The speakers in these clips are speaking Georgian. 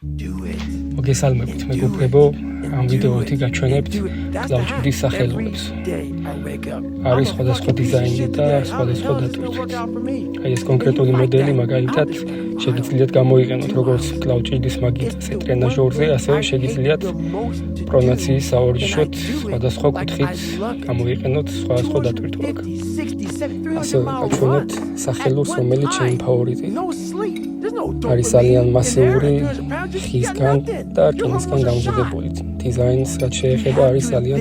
მოგესალმებით, მეგობრებო, ამ ვიდეოთი გაჩვენებთ კლავჭიდის სახელურებს. არის სხვადასხვა დიზაინი და სხვადასხვა დატვირთვით. აი ეს კონკრეტული მოდელი მაგალითად შეგიძლიათ გამოიყენოთ როგორც კლავჭიდის მაგივრზე ტრენაჟორზე, ასევე შეგიძლიათ პრონაციის საორჯიშოდ სხვადასხვა კუთხით გამოიყენოთ სხვადასხვა დატვირთვა აქვს. ასევე გაჩვენებთ სახელურს, რომელიც ჩემი ფავორიტია. არის ძალიან მასიური, ხისგან და რკინისგან დამზადებული. დიზაინს რაც შეეხება არის ძალიან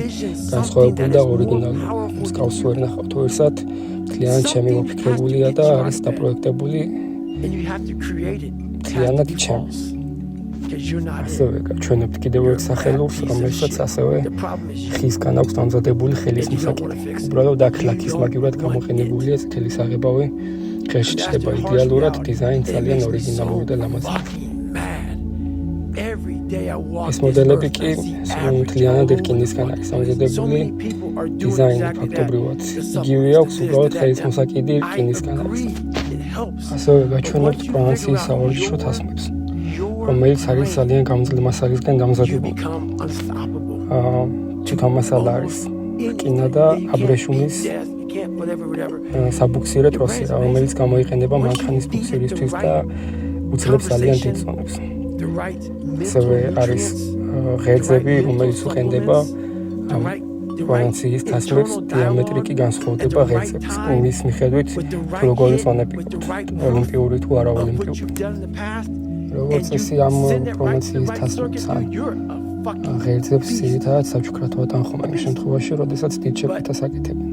განსხვავებული და ორიგინალური. მსგავსი ვერ ნახავთ ვერსად, მთლიანად ჩემი მოფიქრებულია და არის დაპროექტებული მთლიანად ჩემს. ასევე გაჩვენებთ კიდევ ერთ სახელურს, რომელსაც ასევე ხისგან აქვს დამზადებული ხელის მოსაკიდე. უბრალოდ აქ ლაქის მაგივრად გამოყენებულია წითელი საღებავი. ხეში ჩნდება იდეალურად, დიზაინი ძალიან ორიგინალური და ლამაზი. ეს მოდელები კი მთლიანად რკინისგან არის დამზადებული. დიზაინი ფაქტობრივად იგივე აქვს, უბრალოდ ხელის მოსაკიდი რკინისგან არის. ასევე გაჩვენებთ პრონაციის საორჯიშო თასმებს, რომელიც არის ძალიან გამძლე მასალისგან დამზადებული. თვითამასალა არის რკინა და აბრეშუმის საბუქსირე ტროსი, რომელიც გამოიყენება მანქანის ბუქსირისთვის და უძლებს ძალიან დიდ ზონებს. ასევე არის ღერძები, რომელიც უყენდება პრონაციის თასმებს, დიამეტრი კი განსხვავდება ღერძების. იმის მიხედვით, თუ როგორი ზონები გვაქვს, ოლიმპიური თუ არაოლიმპიური. როგორც ისე ამ პრონაციის თასმებს ან ღერძებს ძირითადად საჩუქრად ვატანხომ იმ შემთხვევაში, როდესაც დიდ შეფეთას აკეთებენ.